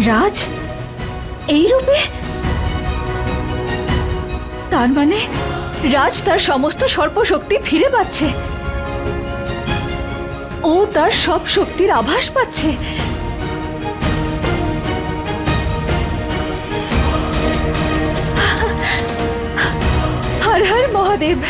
রাজ এই রূপে? তার মানে রাজ তার সমস্ত সর্পশক্তি ফিরে পাচ্ছে, ও তার সব শক্তির আভাস পাচ্ছে। হর হর মহাদেব।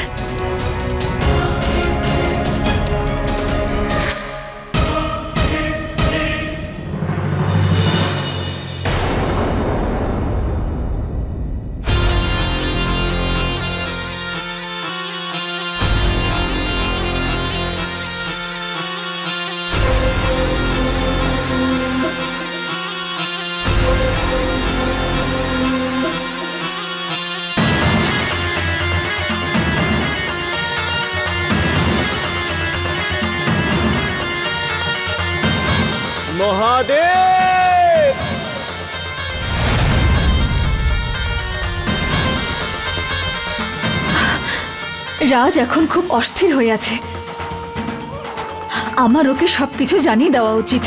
মহাদেব! রাজ এখন খুব অস্থির হয়ে আছে, আমার ওকে সবকিছু জানিয়ে দেওয়া উচিত।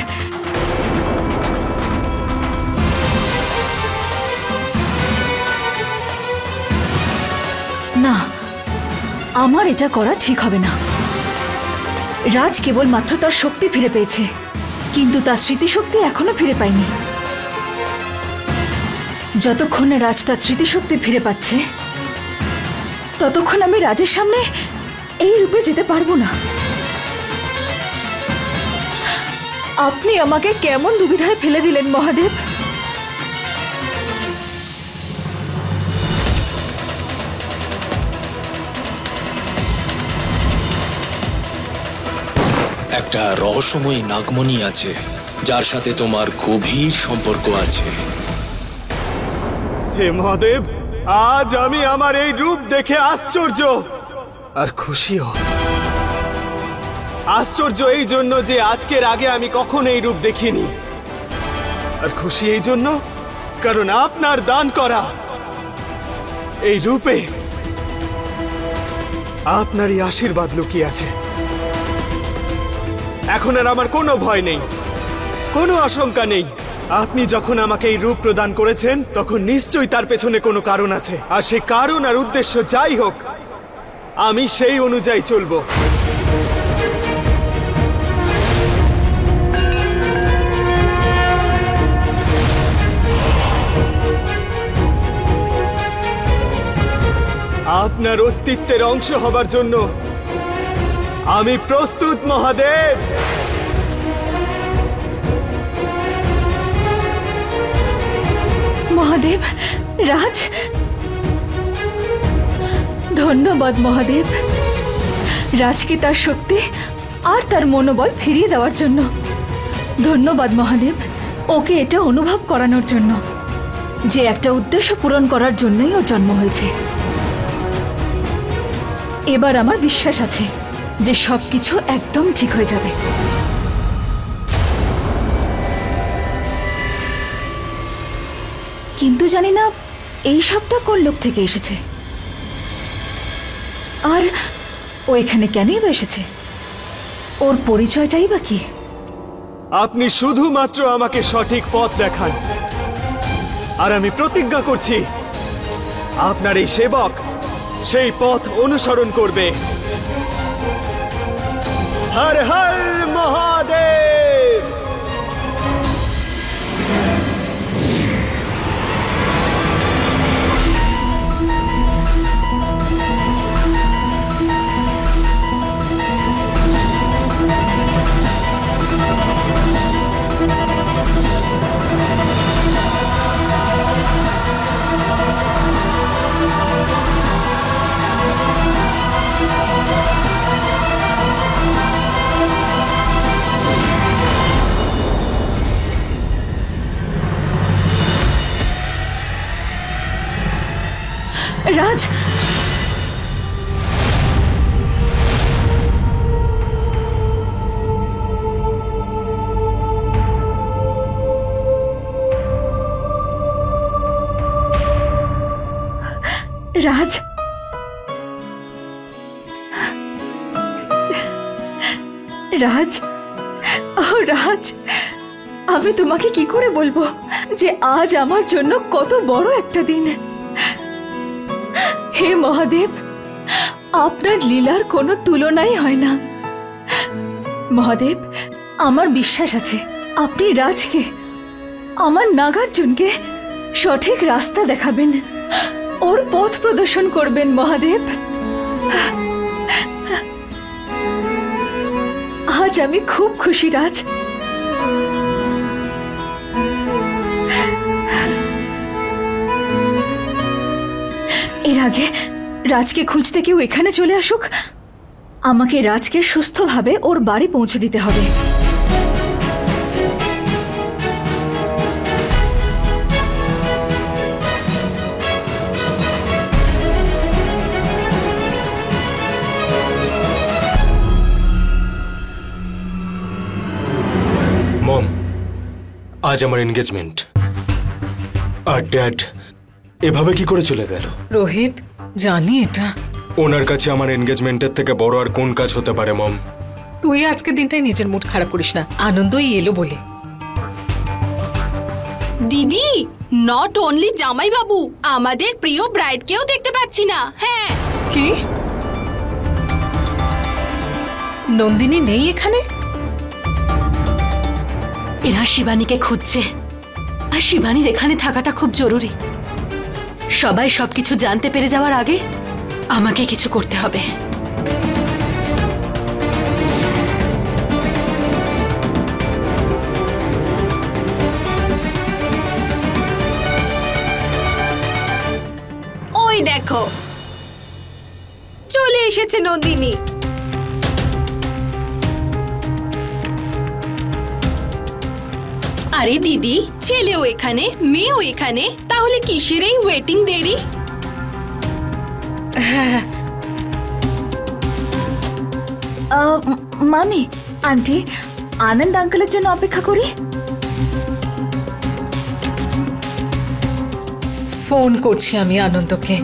না, আমার এটা করা ঠিক হবে না। রাজ কেবলমাত্র তার শক্তি ফিরে পেয়েছে, কিন্তু তার স্মৃতিশক্তি এখনো ফিরে পায়নি। যতক্ষণ না রাজ তার স্মৃতিশক্তি ফিরে পাচ্ছে, ততক্ষণ আমি রাজের সামনে এই রূপে যেতে পারবো না। আপনি আমাকে কেমন দুবিধায় ফেলে দিলেন মহাদেব। একটা রহস্যময়ী নাগমণি আছে, যার সাথে তোমার গভীর সম্পর্ক আছে। হে মহাদেব, আজ আমি আমার এই রূপ দেখে আশ্চর্য আর খুশিও। আশ্চর্য এই জন্য যে আজকের আগে আমি কখনো এই রূপ দেখিনি, আর খুশি এই জন্য কারণ আপনার দান করা এই রূপে আপনারই আশীর্বাদ লুকিয়ে আছে। এখন আর আমার কোনো ভয় নেই, কোনো আশঙ্কা নেই। আপনি যখন আমাকে এই রূপ প্রদান করেছেন, তখন নিশ্চয়ই তার পেছনে কোনো কারণ আছে, আর সে কারণ আর উদ্দেশ্য যাই হোক, আমি সেই অনুযায়ী চলবো। আপনার অস্তিত্বের অংশ হবার জন্য আমি প্রস্তুত মহাদেব। মহাদেব, রাজ, ধন্যবাদ মহাদেব, রাজকে তার শক্তি আর তার মনোবল ফিরিয়ে দেওয়ার জন্য। ধন্যবাদ মহাদেব, ওকে এটা অনুভব করানোর জন্য যে একটা উদ্দেশ্য পূরণ করার জন্যই ওর জন্ম হয়েছে। এবার আমার বিশ্বাস আছে যে সবকিছু একদম ঠিক হয়ে যাবে। কিন্তু জানি না এই সবটা কোন লোক থেকে এসেছে, আর ও এখানে কেনই বা এসেছে, ওর পরিচয়টাই বা কি? আপনি শুধুমাত্র আমাকে সঠিক পথ দেখান, আর আমি প্রতিজ্ঞা করছি আপনার এই সেবক সেই পথ অনুসরণ করবে। হর হর মহাদেব। রাজ, রাজ, রাজ, ও রাজ, আমি তোমাকে কি করে বলবো যে আজ আমার জন্য কত বড় একটা দিন। হে মহাদেব, আপনার লীলার কোনো তুলনাই হয় না। মহাদেব, আমার বিশ্বাস আছে আপনি রাজকে, আমার নাগার্জুনকে সঠিক রাস্তা দেখাবেন, ওর পথ প্রদর্শন করবেন মহাদেব। আজ আমি খুব খুশি রাজ। এর আগে রাজকে খুঁজতে কেউ এখানে চলে আসুক, আমাকে রাজকে সুস্থভাবে ওর বাড়ি পৌঁছে দিতে হবে। মম, আজ আমার এনগেজমেন্ট, আর ড্যাড এভাবে কি করে চলে গেল? রোহিত, জানি এটা। ওনার কাছে আমার এনগেজমেন্টের থেকে বড় আর কোন কাজ হতে পারে মম? তুই আজকে দিনটাই নিজের মুড খারাপ করিস না, আনন্দই এলো বলে। দিদি, নট অনলি জামাই বাবু, আমাদের প্রিয় ব্রাইডকেও দেখতে পাচ্ছি না। হ্যাঁ, কি? নন্দিনী নেই এখানে? এরা শিবানীকে খুঁজছে, আর শিবানীর এখানে থাকাটা খুব জরুরি। সবাই সবকিছু জানতে পেরে যাওয়ার আগে আমাকে কিছু করতে হবে। ওই দেখো চলে এসেছে নন্দিনী। আরে দিদি, ছেলেও এখানে, মেয়েও এখানে, তাহলে কিসের এই ওয়েটিং দেরি? মামি, আন্টি, আনন্দ আঙ্কেলের জন্য অপেক্ষা করি। ফোন করছি আমি আনন্দকে।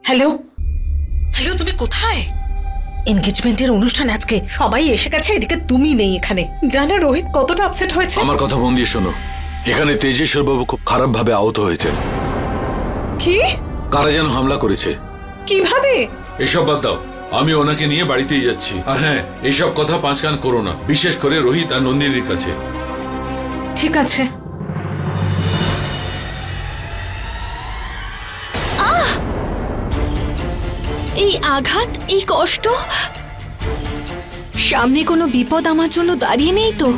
হ্যালো হ্যালো, তুমি কোথায়? এনগেজমেন্টের অনুষ্ঠান আজকে, সবাই এসে গেছে, এদিকে তুমি নেই এখানে। জানো রোহিত কতটা আপসেট হয়েছে? আমার কথা মন দিয়ে শোনো, এখানে তেজেশ্বর বাবু খুব খারাপ ভাবে আহত হয়েছেন। কি? কারা যেন হামলা করেছে। কিভাবে? এসব বাদ দাও, আমি ওনাকে নিয়ে বাড়িতেই যাচ্ছি। আর হ্যাঁ, এইসব কথা পাঁচ কান করো না, বিশেষ করে রোহিত আর নন্দিনীর কাছে। ঠিক আছে। এই আঘাত, এই কষ্ট, সামনে কোনো বিপদ আমার জন্য দাঁড়িয়ে নেই তো?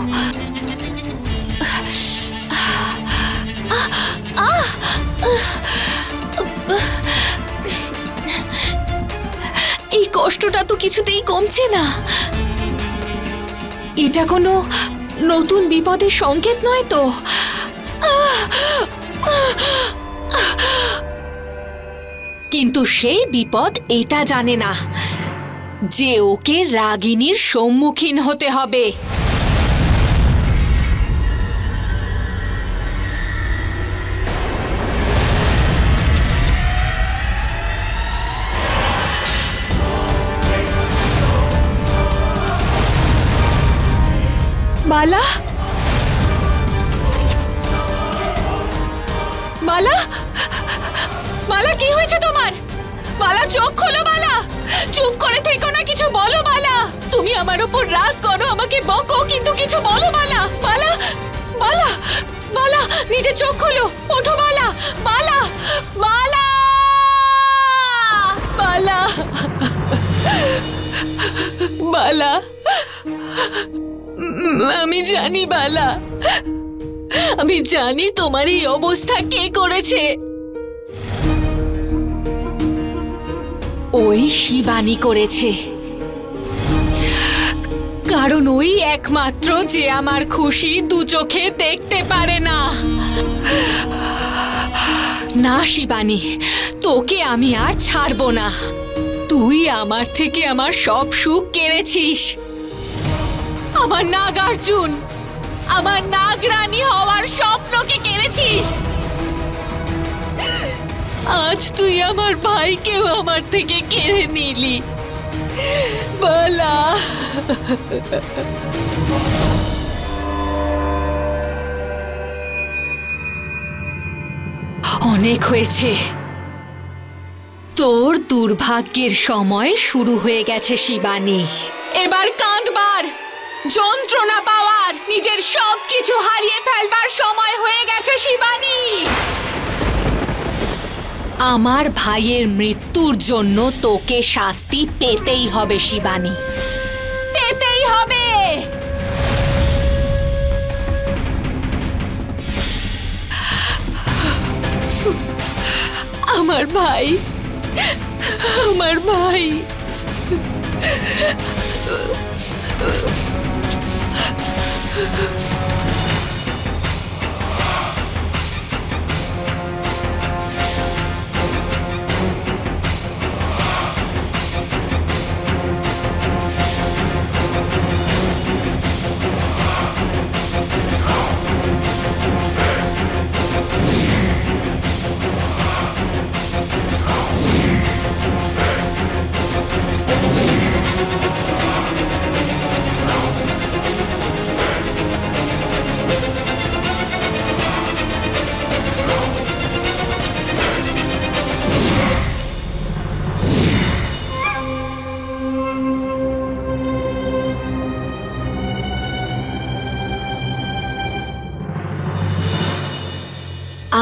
এই কষ্টটা তো কিছুতেই কমছে না। এটা কোনো নতুন বিপদের সংকেত নয় তো? কিন্তু সেই বিপদ এটা জানে না যে ওকে রাগিনীর সম্মুখীন হতে হবে। বালা, বালা, বালা, কি হয়েছে তোমার? বালা, চোখ খোলো বালা, চুপ করে থেকো না, কিছু বলো বালা। তুমি আমার উপর রাগ করো, আমাকে বকো, কিন্তু কিছু বলো বালা। বালা, বালা, বালা, নিজে চোখ খোলো, ওঠো বালা, বালা, বালা, বালা, বালা। আমি জানি বালা, আমি জানি তোমার এই অবস্থা কে করেছে। ওই শিবানী করেছে, কারণ ওই একমাত্র যে আমার খুশি দু চোখে দেখতে পারে না। না শিবানী, তোকে আমি আর ছাড়বো না। তুই আমার থেকে আমার সব সুখ কেড়েছিস, আমার নাগার্জুন, আমার নাগরানী হওয়ার স্বপ্নকে কেড়েছিস। আজ তুই আমার ভাইকেও আমার থেকে কেড়ে নিলি। বালা অনেক হয়েছে। তোর দুর্ভাগ্যের সময় শুরু হয়ে গেছে শিবানী। এবার কাঁদবার, যন্ত্রণা পাওয়ার, নিজের সবকিছু হারিয়ে ফেলবার সময় হয়ে গেছে শিবানী। আমার ভাইয়ের মৃত্যুর জন্য তোকে শাস্তি পেতেই হবে শিবানী, পেতেই হবে। আমার ভাই, আমার ভাই।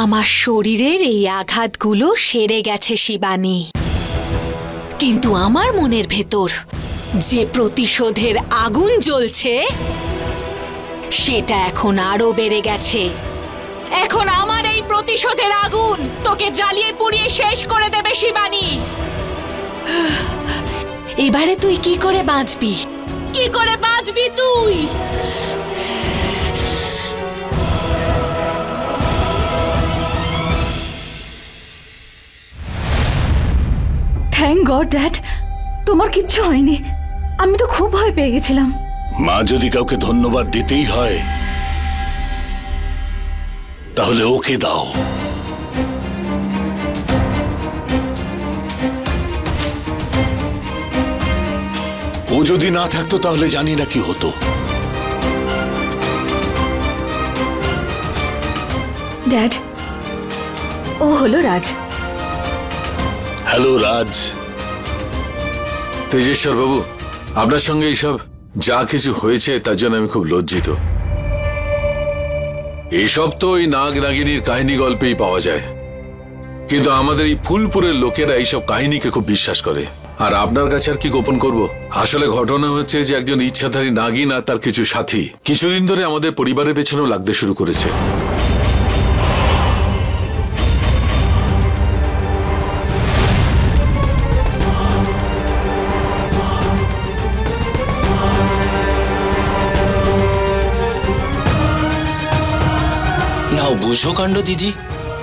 আমার শরীরের এই আঘাতগুলো সেরে গেছে শিবানী, কিন্তু আমার মনের ভেতর যে প্রতিশোধের আগুন জ্বলছে সেটা এখন আরো বেড়ে গেছে। এখন আমার এই প্রতিশোধের আগুন তোকে জ্বালিয়ে পুড়িয়ে শেষ করে দেবে শিবানী। এবারে তুই কি করে বাঁচবি? কি করে বাঁচবি তুই? থ্যাংক গড ড্যাড, তোমার কিচ্ছু হয়নি। আমি তো খুব ভয় পেয়ে গেছিলাম। মা যদি কাউকে ধন্যবাদ দিতেই হয় তাহলে ওকে দাও। ও যদি না থাকতো তাহলে জানি না কি হতো। ড্যাড, ও হলো রাজ। হ্যালো রাজ। তেজেশ্বর বাবু, আপনার সঙ্গে এইসব যা কিছু হয়েছে তার জন্য আমি খুব লজ্জিত। এইসব তো ওই নাগ নাগিনীর কাহিনী গল্পেই পাওয়া যায়, কিন্তু আমাদের এই ফুলপুরের লোকেরা এইসব কাহিনীকে খুব বিশ্বাস করে। আর আপনার কাছে আর কি গোপন করব, আসলে ঘটনা হচ্ছে যে একজন ইচ্ছাধারী নাগিন আর তার কিছু সাথী কিছুদিন ধরে আমাদের পরিবারের পেছনেও লাগতে শুরু করেছে। নাও বুঝো কাণ্ড দিদি,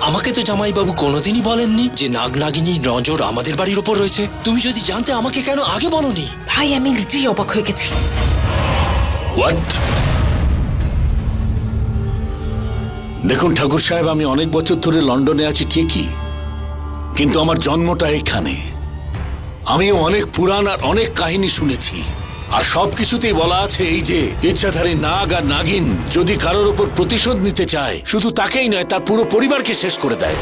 আমাকে তো জামাইবাবু কোনোদিনই বলেননি যে নাগ নাগিনীর নজর আমাদের বাড়ির ওপর রয়েছে। তুমি যদি জানতে আমাকে কেন আগে বলনি? ভাই আমি নিজেই অবাক হয়ে গেছি। হোয়াট? দেখুন ঠাকুর সাহেব, আমি অনেক বছর ধরে লন্ডনে আছি ঠিকই, কিন্তু আমার জন্মটা এখানে। আমিও অনেক পুরাণ আর অনেক কাহিনী শুনেছি, আর সবকিছুতেই বলা আছে এই যে ইচ্ছাধারী নাগ আর নাগিন যদি কারোর উপর প্রতিশোধ নিতে চায়, শুধু তাকেই নয় তার পুরো পরিবারকে শেষ করে দেয়।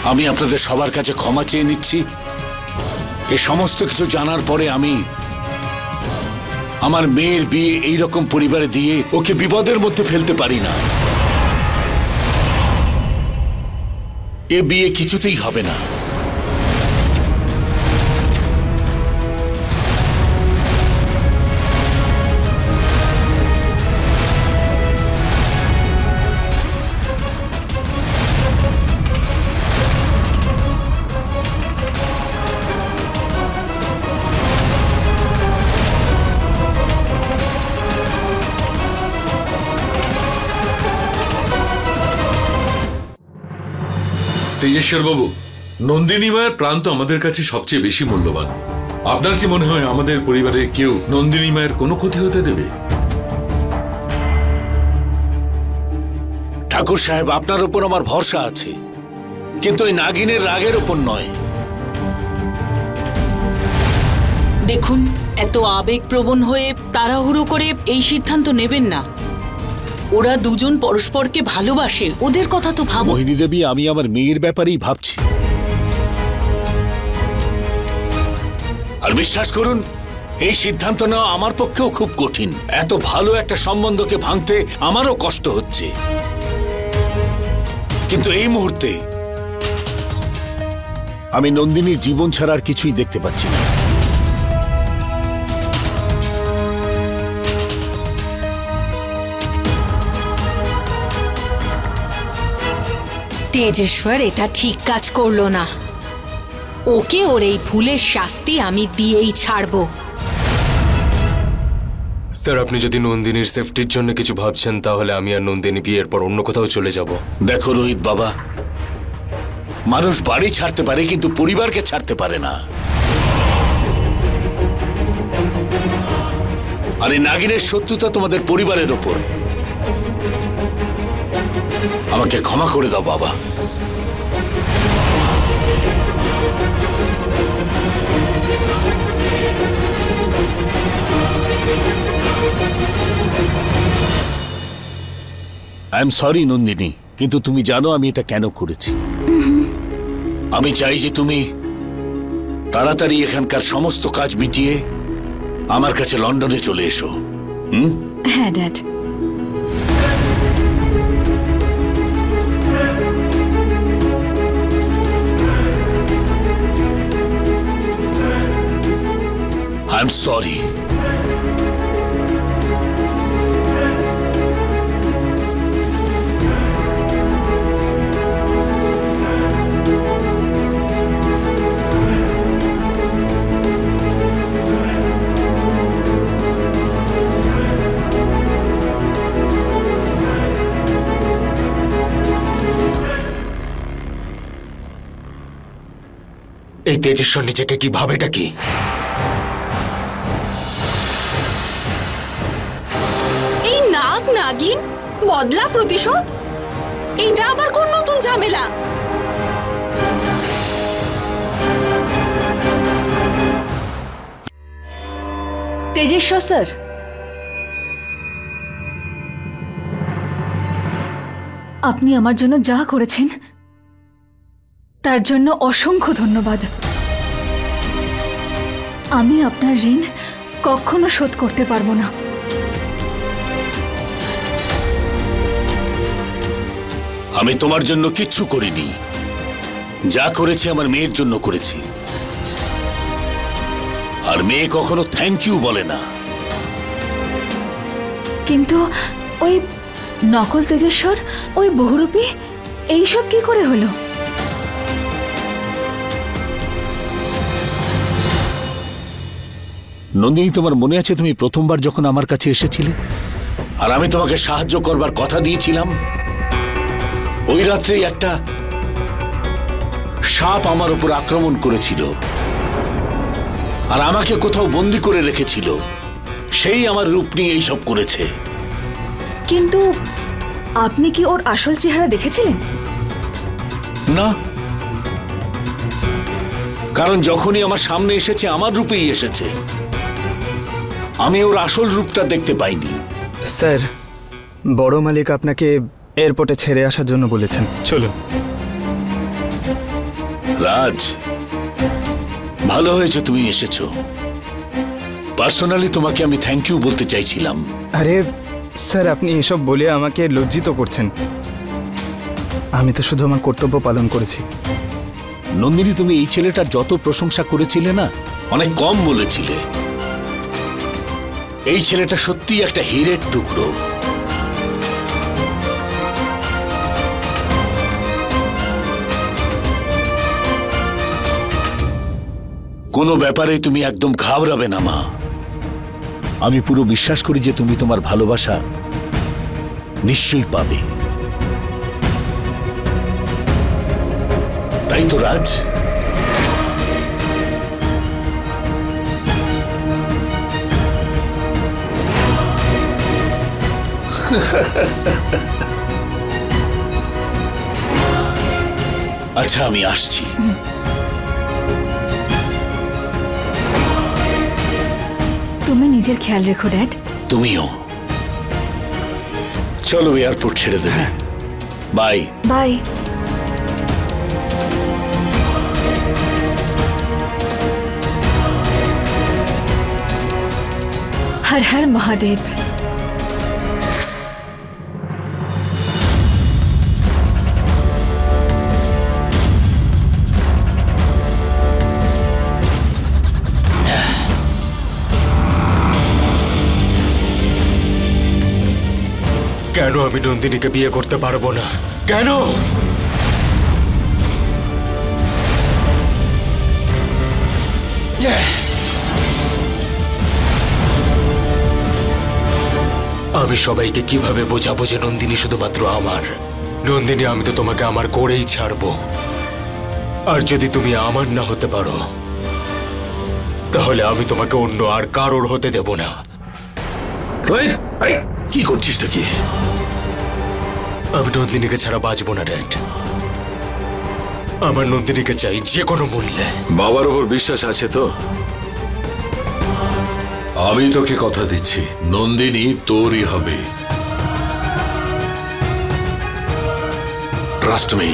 আমি আপনাদের সবার কাছে ক্ষমা চেয়ে নিচ্ছি। এই সমস্ত কিছু জানার পরে আমি আমার মেয়ের বিয়ে এইরকম পরিবারে দিয়ে ওকে বিপদের মধ্যে ফেলতে পারি না। এ বিয়ে কিছুতেই হবে না। তেজেশ্বর বাবু, নন্দিনী মায়ের প্রাণ তো আমাদের কাছে সবচেয়ে বেশি মূল্যবান। আপনার কি মনে হয় আমাদের পরিবারের কেউ নন্দিনী মায়ের কোনো ক্ষতি হতে দেবে? ঠাকুর সাহেব, আপনার উপর আমার ভরসা আছে, কিন্তু ওই নাগিনের রাগের উপর নয়। দেখুন, এত আবেগপ্রবণ হয়ে তাড়াহুড়ো করে এই সিদ্ধান্ত নেবেন না। ওরা দুজন পরস্পরকে ভালোবাসে, ওদের কথা তো ভাবো। মোহিনী দেবী, আমি আমার মেয়ের ব্যাপারেই ভাবছি। আর বিশ্বাস করুন, এই সিদ্ধান্ত নেওয়া আমার পক্ষেও খুব কঠিন। এত ভালো একটা সম্বন্ধকে ভাঙতে আমারও কষ্ট হচ্ছে, কিন্তু এই মুহূর্তে আমি নন্দিনীর জীবন ছাড়া আর কিছুই দেখতে পাচ্ছি না। তেজেশ্বর এটা ঠিক কাজ করলো না। ওকে ওর এই ভুলের শাস্তি আমি দিয়েই ছাড়বো। স্যার, আপনি যদি নন্দিনীর সেফটির জন্য কিছু ভাবছেন, তাহলে আমি আর নন্দিনী বিয়ের পর অন্য কোথাও চলে যাব। দেখো রোহিত বাবা, মানুষ বাড়ি ছাড়তে পারে কিন্তু পরিবারকে ছাড়তে পারে না। আর এই নাগিনের শত্রুতা তোমাদের পরিবারের ওপর। আমাকে ক্ষমা করে দাও বাবা। আই এম সরি নন্দিনী, কিন্তু তুমি জানো আমি এটা কেন করেছি। আমি চাই যে তুমি তাড়াতাড়ি এখানকার সমস্ত কাজ মিটিয়ে আমার কাছে লন্ডনে চলে এসো। হ্যাঁ ড্যাড। I am sorry. এই তেজেশ্বর নিজেকে কি ভাবেটা কি? এই নাগ নাগিন বদলা প্রতিশোধ, এটা আবার কোন নতুন ঝামেলা? তেজেশ্বর স্যার, আপনি আমার জন্য যা করেছেন তার জন্য অসংখ্য ধন্যবাদ। আমি আপনার ঋণ কখনো শোধ করতে পারবো না। আমি তোমার জন্য কিচ্ছু করিনি, যা করেছি আমার মেয়ের জন্য করেছি। আর মেয়ে কখনো থ্যাংক ইউ বলে না। কিন্তু ওই নকল তেজেশ্বর, ওই বহুরূপী, এইসব কি করে হলো? নন্দিনী, তোমার মনে আছে তুমি প্রথমবার যখন আমার কাছে এসেছিলে আর আমি তোমাকে সাহায্য করবার কথা দিয়েছিলাম? ওই রাত্রেই একটা সাপ আমার উপর আক্রমণ করেছিল আর আমাকে কোথাও বন্দি করে রেখেছিল। সেই আমার রূপ নিয়ে এইসব করেছে। কিন্তু আপনি কি ওর আসল চেহারা দেখেছিলেন? না, কারণ যখনই আমার সামনে এসেছে আমার রূপেই এসেছে। আমি ওর আসল রূপটা দেখতে পাইনি। স্যার, বড় মালিক আপনাকে এয়ারপোর্টে ছেড়ে আসার জন্য বলেছেন, চলুন। রাজ, ভালো হয়েছে তুমি এসেছো। পার্সোনালি তোমাকে আমি থ্যাংক ইউ বলতে চাইছিলাম। আরে স্যার, আপনি এসব বলে আমাকে লজ্জিত করছেন। আমি তো শুধু আমার কর্তব্য পালন করেছি। নন্দিনী, তুমি এই ছেলেটার যত প্রশংসা করেছিলে না, অনেক কম বলেছিলে। এই ছেলেটা সত্যি একটা হীরের টুকরো। কোনো ব্যাপারে তুমি একদম ঘাবড়াবে না মা। আমি পুরো বিশ্বাস করি যে তুমি তোমার ভালোবাসা নিশ্চয়ই পাবে। তাই তো রাজ? আচ্ছা আমি আসছি। তুমি নিজের খেয়াল রেখো ড্যাড। তুমিও। চলো এয়ারপোর্ট ছেড়ে দেবে। Bye bye. হর হর মহাদেব। কেন আমি নন্দিনীকে বিয়ে করতে পারবো না? কেন? আমি সবাইকে কিভাবে বোঝাবো যে নন্দিনী শুধুমাত্র আমার? নন্দিনী, আমি তো তোমাকে আমার করেই ছাড়বো। আর যদি তুমি আমার না হতে পারো তাহলে আমি তোমাকে অন্য আর কারোর হতে দেব না। রোহিত, আরে কি করছিসটা কি? আমি নন্দিনীকে ছাড়া বাঁচবো না ড্যাড। আমার নন্দিনীকে চাই যে কোনো মূল্যে। বাবার ওপর বিশ্বাস আছে তো? আমি তোকে কথা দিচ্ছি, নন্দিনী তোরই হবে। Trust me.